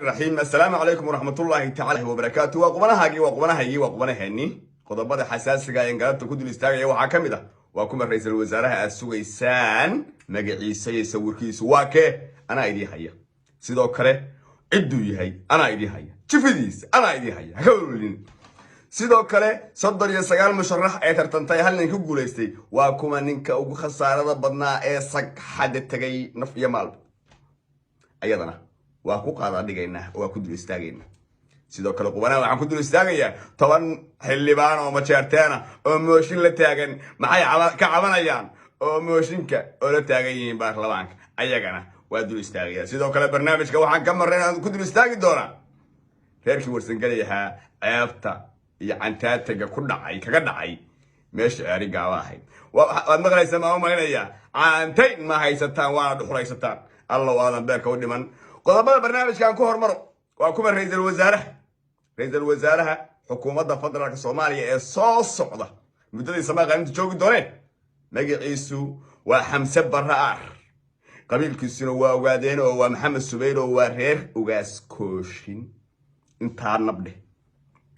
الرحيم السلام عليكم ورحمة الله تعالى وبركاته وقبناهاجي qodobada xasaasiga ah ee galabta ku dul istaagaya waxa kamid ah waa kuma ra'iisul wasaaraha aad sugaysaan magaciisa iyo sawirkiisu waa kee ana idii haya sidoo kale ciduu yahay ana idii haya jifidiis ana idii haya hawlin sidoo kale 39 musharax ee tartantay hal nin ku guuleystay waa kuma ninka ugu khasaarada badnaa ee sagxada tagay naf iyo maal ayadana waa ku qaada dhigaynaa waa ku dul istaagayna sidoo kale qubanaha waxaan ku dul istaagayaa 10 xildhibaan oo majeerteena oo mooshin la taagan maxay ka cabanayaan oo mooshinka oo la taagan yihiin baarlamaanka ayagana waa dul istaagaya sidoo kale barnaamijka waxaan ka marnay ku dul istaagi doonaa reerkii warsangalayaha ceebta iyo cantaataga ku dhacay kaga dhacay meesha ariga ahayd waad maqlaysaa ma maynaya caantayn ma haysataan waa dhuxuraysataan alla waadan beerka u dhiman qodobada barnaamijkan ku hormaro waa kuma ra'iisul wasaaraha xukuumadda federaalka Soomaaliya ee soo socda muddadii Soomaaliya inta joogi dooneen magaciisu waa Xamse Baraar qabiilkiisuna waa ogaadeen oo waa Maxamed Subayr oo waa reer ugaas kooshin inta nabde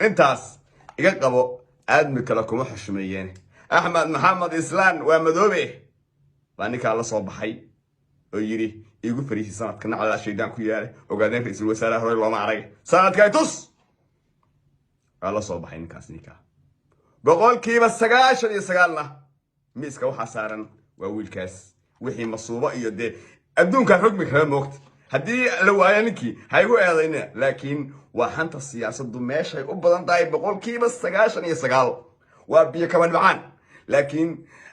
intaas iga qabo aadmi kala kuma xushmeeyeen Axmed Maxamed Islaan waa madoobe baa ninka la soo baxay oo yiri igu fariisi sanadkan ala shaydaan ku yaale ogaadeen ra'iisul wasaaraha hore looma arag sanadkay tus ala soo baxay ninkaas ninka boqolkiiba 99 miiska waxa saaran waa wiilkaas wixii masuuba iyo de adduunka rugmi kala moogta hadii la waayo ninkii haygu eedayna laakiin waa xanta siyaasaddu meeshay u badan tahay boqolkiiba 99 waa biyo kama dhacaan laakiin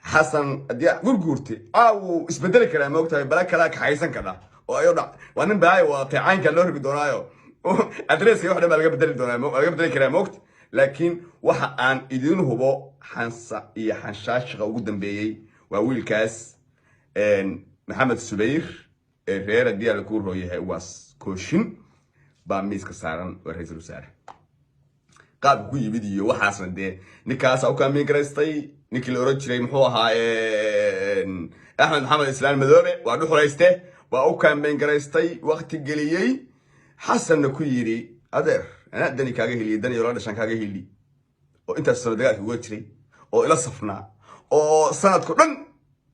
حسن دي غورغورتي او اسبدل كلام موقتها بلا كلا كحيسن كدا oo ayo dhac waan baay waa tacaanka loo rigi doonaayo adreeska waxa laga bedeli doonaayo laga bedeli karaa moogt laakiin waxa aan idin hubo xansa iyo xanshaashqa ugu dambeeyay waa wiilkaas Maxamed Subayr ee reer diyaal ku rooyahay waas kooshin baa miiska saaran ra'iisul wasaare qaab ku yimid iyo waxaasna de ninkaas oo ka migraystay ninkii la oran jiray muxuu ahaa Axmed Maxamed Islaan madoobe waa dhuxulayste waa u campaign garaystay waqti geliyay xasan ku yiri adeer ana dani kaaga heliye dani la dhashan kaaga heli oo inta sano dagaalka uga jiray oo ila safnaa oo sanadku dhan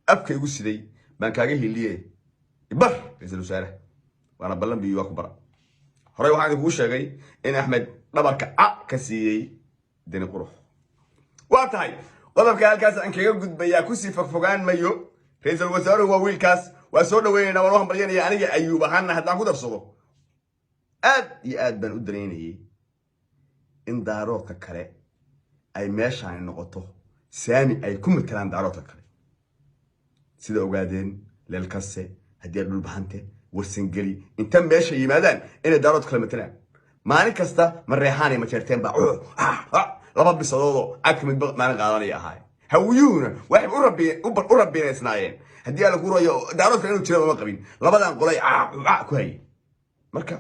abka igu siday baan kaaga heliye bar ra'iisul wasaare waana ballan biyo waa ku bara hore waxaan ku sheegay in Axmed dhabarka ka siiyay dani qurux waa tahay qodobka halkaas aan kaga gudbayaa ku sii fogfogaan mayo ra'iisul wasaaruhu waa wiilkaas waa soo dhaweynaa waan hambalyeynaa aniga Ayuub ahaan hadaan ku darsado aad iyo aad baan u dareynayay in daaroodka kale ay meeshaan noqoto saami ay ku matalaan daaroodka kale sida ogaadeen leelkase hadii dhul bahante warsangali inta meesha yimaadaan in daaroodka kale matalaan maalin kasta ma reexaanay ma jeerteen baa laba bisadoodo akmid maalin qaadanaya ahay hawiyuuna wax u rabbiyeysnaayeen hadii la guurayo daaroodka inuu jiro ma qabin labadan qolay ku hay marka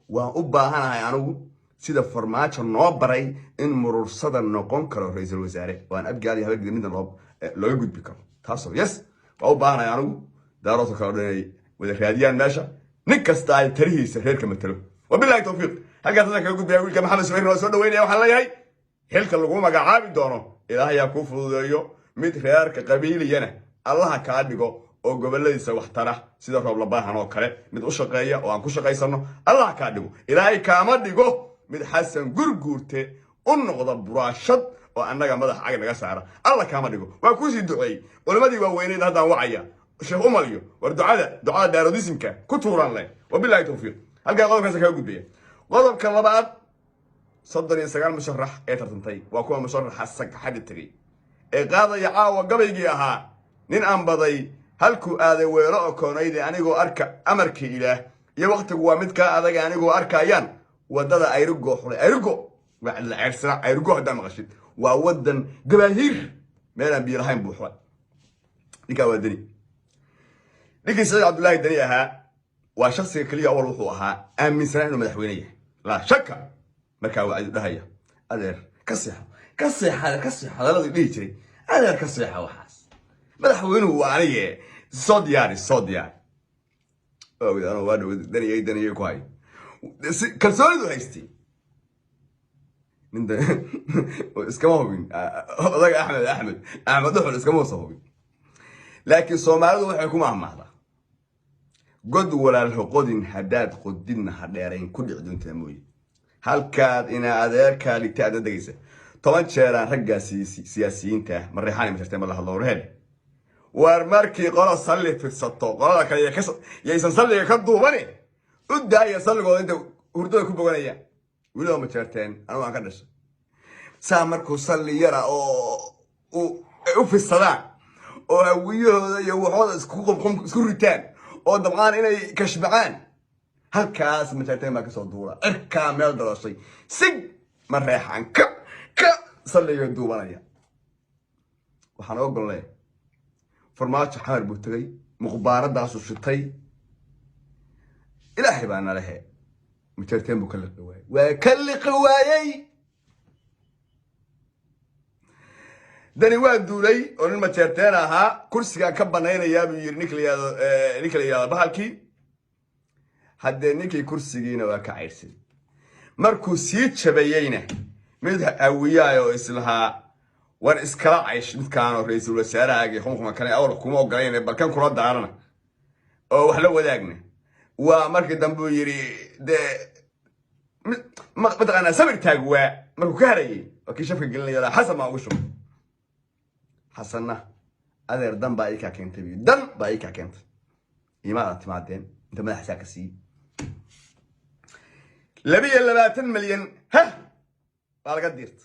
waan u baahanahay anigu sida farmaajo noo baray in murursada noqon karo ra'iisul wasaare waan abgaali habeenkii midna looga gudbi karo taasoo yes waan u baahanahay anigu daaroodka kale dhanay wada raadiyaan meesha nin kasta ay tarihiisa reerka matalo wabillahi tawfiiq halkaas ka gudbaya wiilka Maxamed Subayr oo soo dhaweynaya waxaan leeyahay hilka lagu magacaabi doono ilaahay ku fududeeyo mid reerka qabiiliyana Allah ka dhigo oo goboladiisa wax tara sida roob la baahan oo kale mid u shaqeeya oo aan ku shaqeysano Allah ka dhigo ilaahay kaama dhigo mid xasan gurguurte u noqdo buraashad oo annaga madax ag naga saara Allah kaama dhigo waa ku sii duceey culimadii waa weyneed hadaan wacaya sheekh umaliyo war ducada daarodisimka ku tuuran leh wabillahi tawfiiq halka qodobkaas ka gudbiya qodobka labaad 39 musharax ee tartantay waa kuwa musharaxa sagxada tagay ee qaadaya caawa gabaygii ahaa nin aan baday halku aaday weero oo koonayde anigoo arka amarkii ilaah iyo waqtigu waa mid ka adag anigoo arkayaan wadada ayrugo xulay ayrugo waa la cirsana ayrugo hadaa maqashid waa wadan gabaahir meelan biyo lahayn buu xulay ninka wadani Said Abdullahi Dani ahaa waa shakhsiga kaliya awal wuxuu ahaa aaminsan inuu madaxweynaha la shaka marka waa ay dhahaya adeer ka seexada la dhigi jiray adeer ka seexa waxaas madaxweynuhu waa aniga soo diyaari oo wadana waa dani ku hay kalsoonidu haystay ninda iskama hubin odaga axmed dhuxul iskama soo hubin laakiin Soomaalidu waxay ku mahmahdaa god walaalho qodin hadaad qodidna ha dheerayn ku dhici doontaa mooyee halkaad ina adeerka ligtaada dagaysa 10 jeeraan raggaasi siyaasiyiinta marreexaan imashirtay ma la hadlo reer war markii qolo salli fidsato qolada kale yaysan salliga ka duubani u daaya salligooda inta hurdada ku boganayaan weliba ma jeerteen anigu aan ka dhashay saa markuu salli yara oo u fidsadaan oo hawiyahooda iyo waxooda isku ritaan oo dabqaan inay kashbacaan halkaas ma jeerteen baa kasoo duula cirkaa meel dalashay sig marreexaan ka salliga duubanaya waxaan ogolnay farmaajo xamar buu tagay muqbaaradaasu shitay ilaahay baa nalahe mujarteen buu ka liqi waayay waa ka liqi waayay dani waa duulay oo nin majeerteen ahaa kursiga ka banaynayaa buu yiri ninka la yiraahdo bahalkii haddee ninkii kursigiina waa ka cayrsan markuu sii jabayeyna mid hawiyaayo oo islahaa war iskala caysh midkaan oo ra'iisul wasaaraha xukuma kale awr kuma ogolayna balkan kula daarana oo wax la wadaagna waa markii dambe uu yiri de mataqaana sabir taagwa markuu ka harayay oo kii shafka gelinaya xasan ma ugu shub xasanna adeer dan baa ka keentay dan baa ka keentay iimaada timaadeen inta madaxsa ka sii 22 milyan ha baa laga dirta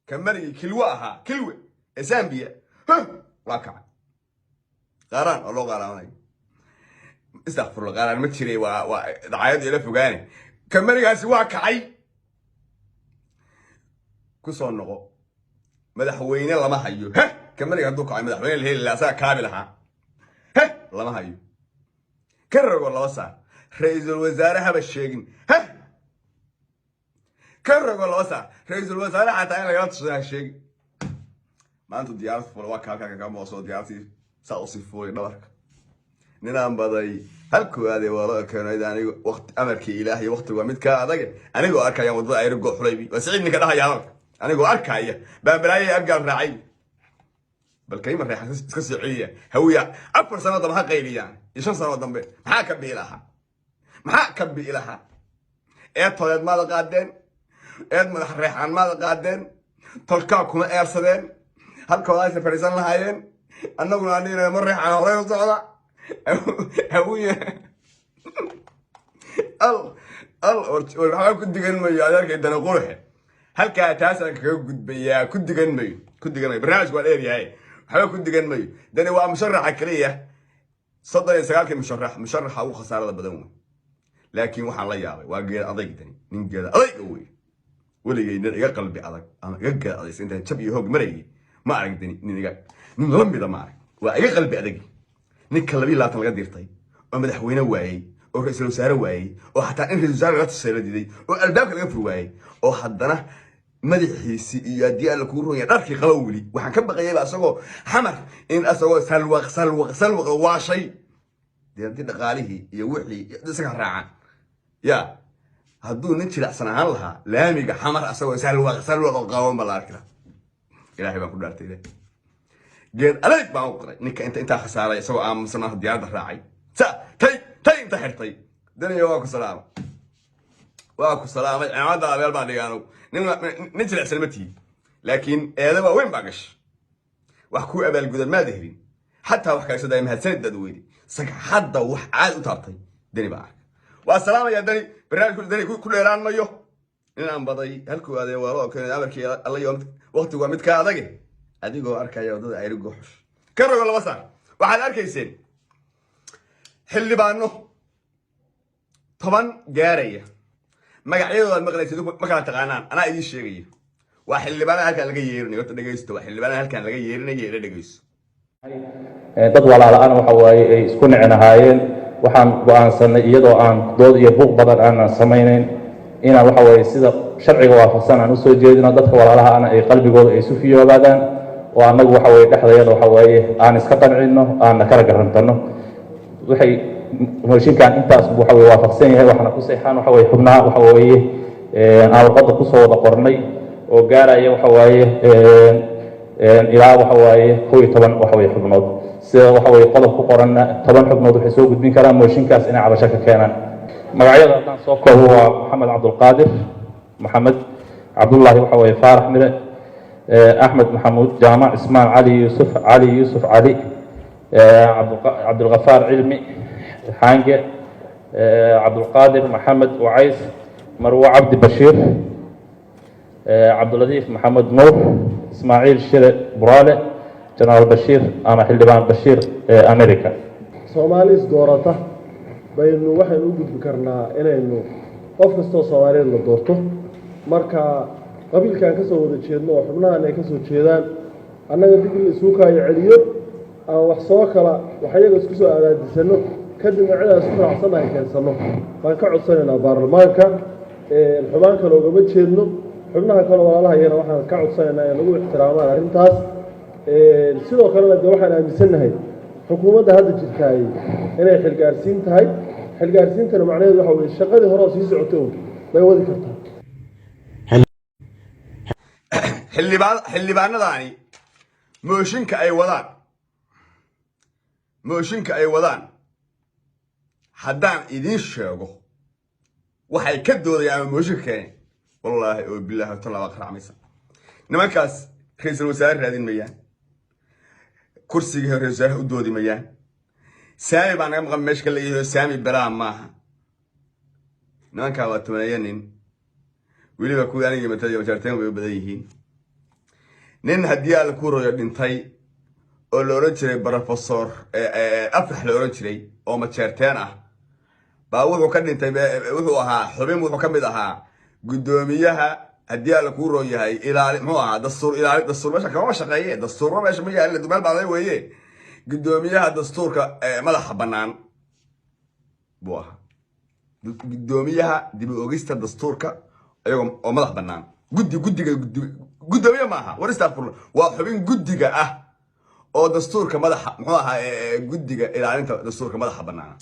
كمري كلوها كلوة زامبيا واقع قارن الله قارن استغفر الله قارن متشري ودعايات إلى فوقاني كمري هسي واقعي كسون نقو مدحوين الله ما هيو كمري هدوك عي مدحوين اللي هي اللي أساء كاملها الله ما هيو كرر والله وصع رئيس الوزراء هذا الشيء كرر والله وصع رئيس الوزراء حتى أنا قلت شيء ما أنتوا ديارتي فولا وكا كم وصل ديارتي سأوصف فولا نورك ننام بداي هلكو هذه والله كانوا إذا وقت أمرك إلهي وقت ومد كذا أنا جو أركا يوم ضاع يرجع حليبي وسعيدني كده يا رب أنا جو أركا هي بلاي أرجع راعي بل كلمة راح تسعية هوية أكبر سنة ضمها غيري يعني يشان سنة ضمبي محاكم بإلها محاكم بإلها إيه طلعت ماذا قادين إيه مدح ريحان ماذا قادين تلقاكم إرسلين هل كوايس فريسان لهايين أنا أقول أني مر ريحان الله يوصل هوية والحاجة كنت جنبي هذاك أنت نقوله هل كأساسا كنت بيا كنت جنبي برنامج والإيريا هاي حاجة كنت جنبي ده أنا مشرح كلية صدق يسقاك مشرح أو خسارة بدون لكن وح الله يعطي واجي أضيق تاني نيجي أضيق قوي ولا يجي قلبي أضيق أنا يجي أضيق أنت تبي هوج مري ما أعرف تاني نيجي نظلم بذا ما أعرف وأي قلبي أضيق نكلبي لا تلقى ديرتي ومدحوينه واي ورئيس الوزراء واي وحتى إن رئيس الوزراء السيرة دي والباب كان يفرو واي وحدنا مدحيسي iyo hadii aan la ku rooyay dharkii qalowli waxaan ka baqayay asagoo xamar in asagoo salwaq waa shay deedii dhaqaalihii iyo wixii isaga raacaan ya haduu nin jilicsan ahaan lahaa laamiga xamar asagoo salwaq qawan bal arkira ilaahay baan ku dhaartay geed alayg baan u qoray ninka inta khasaaray asagoo aamusana diyaarada raacay tay inta xirtay daniyo waa ku salaamay ciidamada abeel baan dhigaano nin jilicsan ma tihi laakiin eedaba weyn baa gash wax ku abaal gudan ma dahrin hatta wax kale saday mahadsanid dadweyne saga hadda wax aad u taabtay dani baa waa salaamaya dani barnaamijku dani ku dheeraan mayo in aan baday halku aadee waa keenay amarkii alla yoom waqtigu waa mid ka adag adigoo arkaya wadada ay rugo xush ka rogo laba saac waxaad arkayseen xildhibaano 10 gaaraya magacyadooda maqlaysid ma kala taqaanaan ana idin sheegay waa xildhibaano halkan laga yeerinayo horta dhageysto waa xildhibaano halkan laga yeerinayo dhageysto dad walaalo aan waxa waaye ay isku nicnaayeen waxaan go'aansanay iyadoo aan dood iyo buuq badan aan sameeyeen ina waxa waaye sida sharciga waafaqsan aan u soo jeedino dadka walaalaha aan ay qalbigooda ay sufiyoobaadaan oo anagu waxa waaye dhaxdayada waxa waaye aan iska qancino aan kala garantano waxay mooshinkan intaas waxa weeye waafaqsan yahay waxaana ku seexaan waxa weeye xubnaha waxa weeye aan warqadda kusoo wada qornay oo gaaraya waxa waaye ilaa waxa waaye 11 waxa weeye xubnood sida waxa weeye qodob ku qoranna 10 xubnood waxay soo gudbin karaan mooshinkaas inay cabasho ka keenaan magacyada haddaan soo koobo waa maxamed cabdulqaadir maxamed cabdullaahi waxa weeye faarax mire axmed maxamuud jaamac ismaan cali yuusuf cali cabdulghafaar cilmi xaange cabdulqaadir maxamed wacays marwo cabdi bashiir cabduladiif maxamed nuur ismaaciil shire buraale jenaraal bashiir ama xildhibaan bashiir america soomaali isdoorata baynu waxaynu u gudbi karnaa inaynu qof kastoo soomaaliyeed la doorto marka qabiilkan ka soo wada jeedno oo xubnahan ay ka soo jeedaan annaga dib in isugu kaayo celiyo aan wax soo kala wax iyaga isku soo adaadisano kadibna cidaan isku raacsannahay keensano baan ka codsanaynaa baarlamaanka xubaan kale ogama jeedno xubnaha kale walaalahayana waxaan ka codsanaynaa in lagu ixtiraamaan arrintaas sidoo kalena dee waxaan aaminsannahay xukuumadda hadda jirtaay inay xilgaarsiin tahay xilgaarsiintana macnaheedu waxa weeye shaqadii hore oo sii socotay bay wadi kartaa xildhibaanadaani mooshinka ay wadaan haddaan idiin sheego waxay ka doodayaan ama mooshinka keeneen wallaahi oo bilaahi tan laba qaracmaysa nimankaas ra'iisul wasaare raadin mayaan kursiga ra'iisul wasaare u doodi mayaan saami baa naga maqan meesha ka leeyahay saami balaa maaha nimankaa waa tumanaya nin weliba kuwii aniga matadiya wajaarteen way badan yihiin nin haddii alla ku royo dhintay oo la oran jiray professor afrax la oran jiray oo majeerteen ah baa wuxuu ka dhintay wuxuu ahaa xubin wuxuu ka mid ahaa gudoomiyaha haddii alla ku royo yahay ilaali muxuu ahaa dastuur meesha kama shaqeeye dastuurma meesha ma yaalla dumeel baaday weeye gudoomiyaha dastuurka madaxa bannaan buu ahaa gudoomiyaha dib u ogista dastuurka ayagoo oo madax bannaan guddiga gudoomiye maaha war istaafurla waa xubin guddiga ah oo dastuurka madaxa muxuu ahaa guddiga ilaalinta dastuurka madaxa bannaan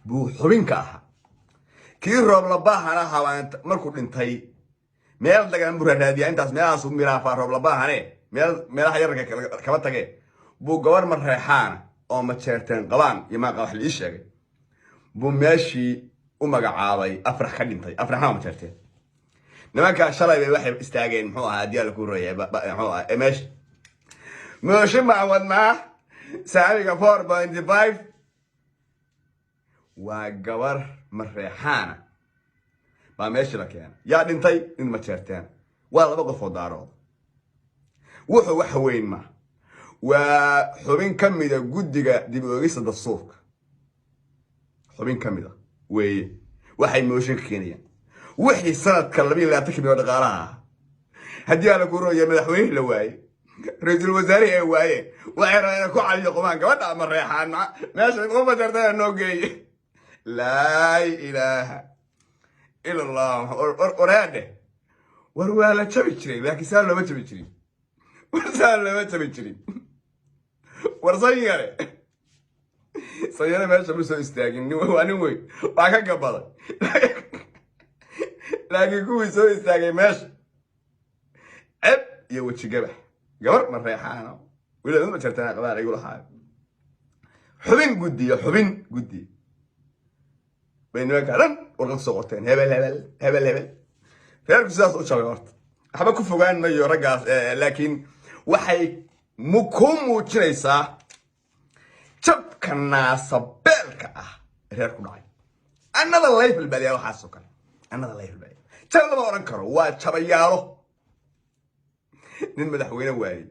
buu xubinka ahaa kii roob la baahana hawaanta markuu dhintay meel dagan buu raadiyaa intaas meelahaas uu miraafa roob la baahane meelaha yararka kaba tagee buu gabar mareexaana oo majeerteen qabaan iyo maaqa wax lii sheegay buu meeshii u magacaabay afrax ka dhintay afraxna majeerteen nimankaa shalay bay waxay istaageen muxuu ahaa haddii alla ku royay muxuu ahaa meesha mooshin baan wadnaa saamiga 4.5 waa gabar mareexaana baa meeshii la keenay yaa dhintay in majeerteen waa laba qof oo daarood wuxuu wax weyn ma waa xubin ka mida guddiga dib u eegista dastuurka xubin ka mida weeye waxay mooshin ka keenayaan wixii sanadka 22 milyan dhaqaalaha haddii ala ku royo madaxweyne la waayay ra'iisul wasaare ee waayay waxay rabaan ku caliyo qomaan gabadha mareexaan meesha qof majartay noo geeyay laa ilaaha illa allah orade war waa la jabi jiray laakiin saa lama jabi jirin war sayare meesha ma soo istaagin waa nin weyn waa ka gabaday laakiin kuwii soo istaagay meesha ceb iyo weji gabax gabar mareexaana weliba ma jartaan qabaar igu lahaa xubin guddi bay nimanka dhan warqad soo qorteen hebel reerku sidaas u jabay horta waxba ku fogaan mayo raggaas laakiin waxay ku muujinaysaa jabka naasabeelka ah reer ku dhacay another level baa waxaas oo kale another level baa jab lama oran karo waa jabayaalo nin madaxweyne waayay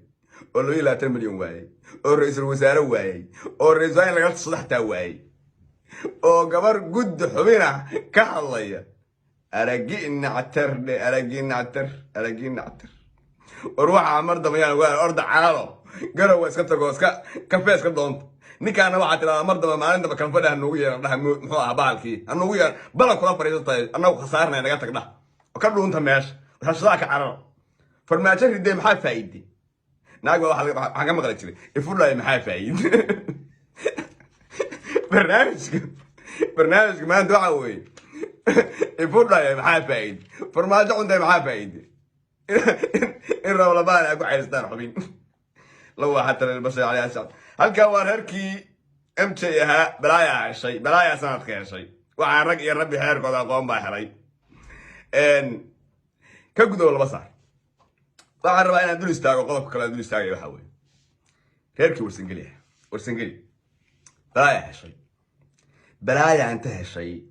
oo 22 milyan waayay oo ra'iisul wasaare waayay oo ra'iisul laga saddextaa waayay oo gabar guddi xubina ka hadlaya aragina catar waxa mar dambayaan waa orda caalo garow iska tago iska kafe iska doonto ninkaana waxa tiraahdaa mar damba maalin damba kan fadhaha noogu yeeran dhaha muxuu ahaa baalkii noogu yeeran balan kula fariisatay annagu khasaarnay naga tagna oo ka dhuunta meesha hashada ka cararo farmaajo ridday maxaa faa'iiday naag waxa ka maqla jiray ifudhay maxaa faa'iiday برنامج كمان دعوي يفوت لا معاه فايد فرماجة عنده معاه فايد إن ولا بالي أقول عيستان حبين لو حتى البشر عليها شر هل كوار هركي امشيها بلايا شيء بلايا سنة خير شيء وعن رق يا ربي خير كذا قوم بحري إن كقدر ولا بصر وعن ربنا دول يستاجوا قلب كلا دول يستاجوا يحاول هركي ورسنجلي بلايا شيء بلايا انتهى شيء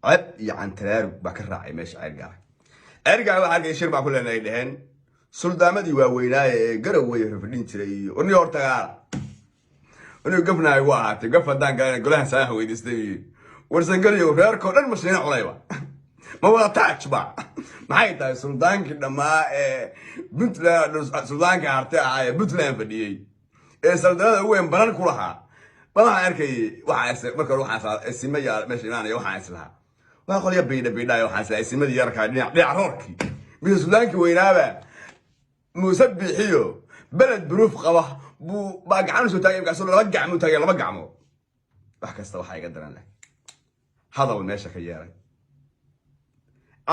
عب يعني تلارو بكر راعي ماشي ارجع waxaa shir baa kulan ay dhaheen suldaamadii waaweynaa garowe rafidin jiray oo niyo hortaga inuu gafnaa ugu ahaatay gaf hadaan galan golaha saax weydiistay warsan galiyo reerko dhan mashiina culayba ma wada taaj ba maxay tahay suldaankii dhamaa Puntland suldaanka hartay ah Puntland fadhiyay saldaanada ugu weyn baran ku lahaa waxaan arkay waxa marka waxa simaya meesha inaanay waxaan islaha waa qoliya biida waxaan isimada yarka dhinac roorki mid suudaanki weynaaba musabixiyo balad buruuf qaba buu ba gacan soo taagay kaasoo laba gacmo wax kasta waxa iga daran leh hadal meesha ka yeeray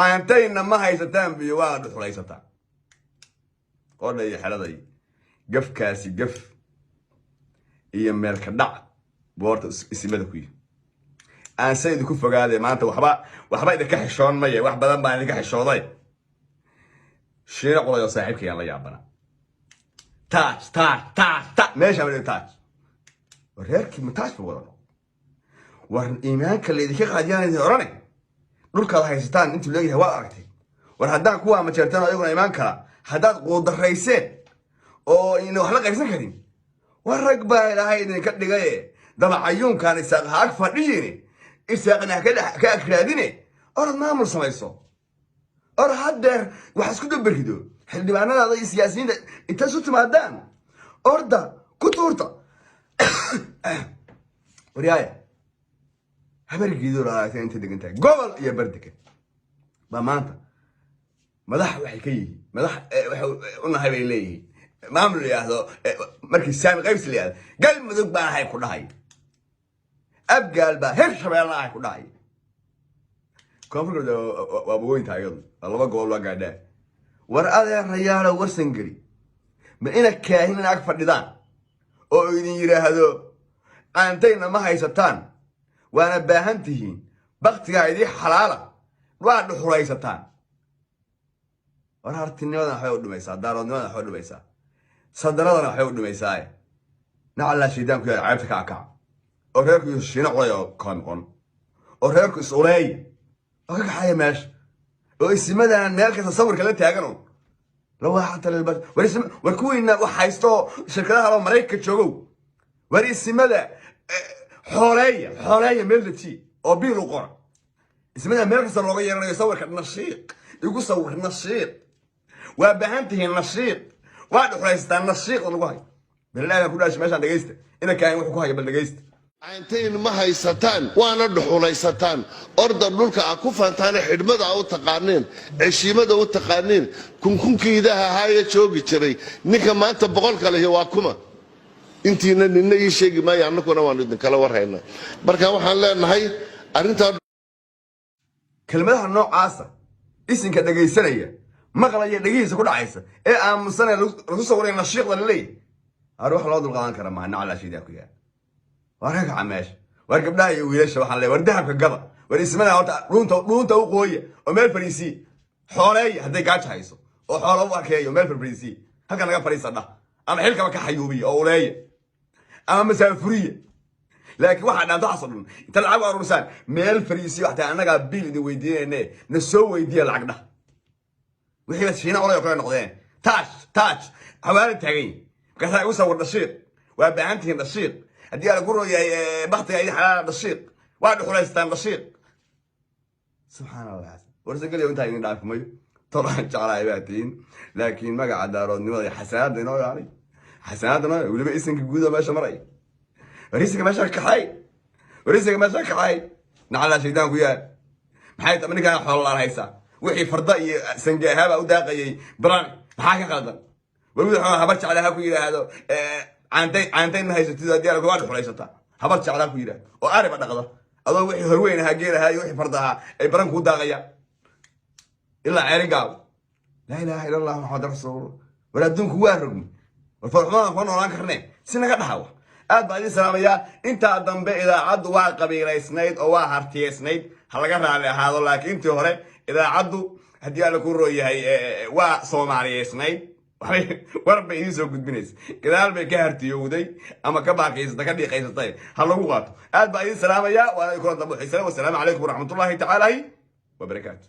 aantayna ma haysataan biyo waa dhuxulaysataa qoday xaladay gafkaasi gaf iyo meel ka dhac boorta isimada ku aan sayid ku fogaaday maanta waxba idinka xishoon maye wax badan baan idinka xishooday sheena qolayo saaxiibkay aan la yaabana taaj meesha ma taaj wareerkii ma taaj buu wada war iimaanka leedika qaadiyaan orane dhulka haystaan intuu leeyahay waa aragtay war haddaan kuwa ma jeertaan ayaguna iimaan kala haddaad quudarayseen oo in wax la qaybsan karin war rag baa ilaahay idinka dhigay dabacayuunkan isaaq haag fadhiyeen isaaqna ka akraadine orad maamul samayso or haddeer wax isku dabarido xildhibaanada iyo siyaasiyiinta inta soo timaadaan orda ku tuurta wariyaaya habargiido raacay inta degantahay gobol iyo bardika ba maanta madax waxay ka yihiin madax waxa una habay leeyihiin maamul yaado markii saami qaybsi leeyahay galmudug baan hay ku dhahay abgaal ba heer shabeelna ay ku dhahay koonfurda waa booyin taayadu laba gobol waa gaadhaa war adeer rayaalo warsan gari ma ina kaahin ag fadhidaan oo idin yiraahdo aantayna ma haysataan waana baahan tihiin baqtiga idii xalaala waa dhuxulaysataan war hartinimada waxay u dhumaysaa daaroodnimada waxay u dhumaysaa sadaradana waxay u dhumaysaa nacala shiidaanku yaa caybta ka akac oo reerku shiina qoyo koon oo reerku isuleey oo ka xaya meesha oo isimadan meel kasta sawirka la taagan la waxa talba war kuwina wax haysto shirkadaha loo Mareykanka joogo war isimada xoreeya meel dadti oo biil u qora isimada meel kasta looga yeeranayo sawirka nashiiq igu sawir nashiiq waa baahantihiin nashiiq waa dhuxulaystaan nashiiq lagu hay bilaa ku dhaash meesha dhageysta ina kaan wax ku haya bal dhageysta aynteen ma haysataan waana dhuxulaysataan orda dhulka ah ku faantaan xidhmada u taqaaneen ceshiimada u taqaaneen kunkunkiidaha haaya joogi jiray ninka maanta boqol kale waa kuma intiina ninna ii sheegi maayo annaguna waan idin kala warhaynaa marka waxaan leenahay arinta kelmadaha noocaasa isinka dhageysanaya maqlaya dhagihiisa ku dhacaysa ee aamusanaya lagu soo wareey nashiiqda leeyahay wax loo dul qaadan kara ma nacala shiidaa ku yahay warka cameesh war gabdhaha iyo wiilasha waxaan leeyahay war dahabka gaba war ismada horta dhuunta u qooya oo meel fariisi xoolay haday gaaj hayso oo xoolo u arkayo meel fariisi halka naga fariisada ama xilka ka xayuubiyo oo leeyahay ama masaafuriye laakiin waxa dhaanto xasan inta lacag aruursan meel fariisi waxa anaga biil idin weydiinayne na soo weydiiya lacag dhah wixii la shiina olay kala noqdeen taaj xawaari taagay ka u sawir dashiiq waa baahantiin dashiiq haddii aan ku rooyay baqtiga ay xalaal dashiiq waa dhuxulaystaan dashiiq subhanallah warsagalay inta idin dhaafmay طبعا جعلها باتين لكن ما قاعد دارون نوضي حسنات نوضي يعني حسناتنا ولا باسمك جوده ماشي مرئي وريسك ماشي كحاي نعلى شيدان وياه maxay tamani ka xoolo haysa wixii farda iyo sangaahaba u daaqayay braan maxaa ka qaldan wali waxa habar jecelaha ku yiraahdo aantay ma haysatid hadii aad ku dhuxulaysata habar jeclaa ku yidhaah oo ariba dhaqda adoo wixii horweyn ahaa geel ahaa iyo wixii farda ahaa ay baran kuu daaqayaan ilaa ceeri gaabo laa ilaaha ila allah maxamed rasuulullah war adduunku waa rogmi war farxumadan kuma noolaan karnee si naga dhahawa aad baan idin salaamayaa intaa dambe idaacaddu waa qabiilaysnayd oo waa hartiyeysnayd ha laga raali ahaado laakiin intii hore idaacaddu haddii alla ku rooyahay waa soomaaliyeysnayd war bay idiin soo gudbinaysa gadaal bay ka hartiyowday ama ka baaqiysata ka dhiiqaysatay ha lagu qaato aad baan idin salaamayaa waana kula dambe xiisana wasalaamu calaykum waraxmatullaahi tacaala wabarakaatu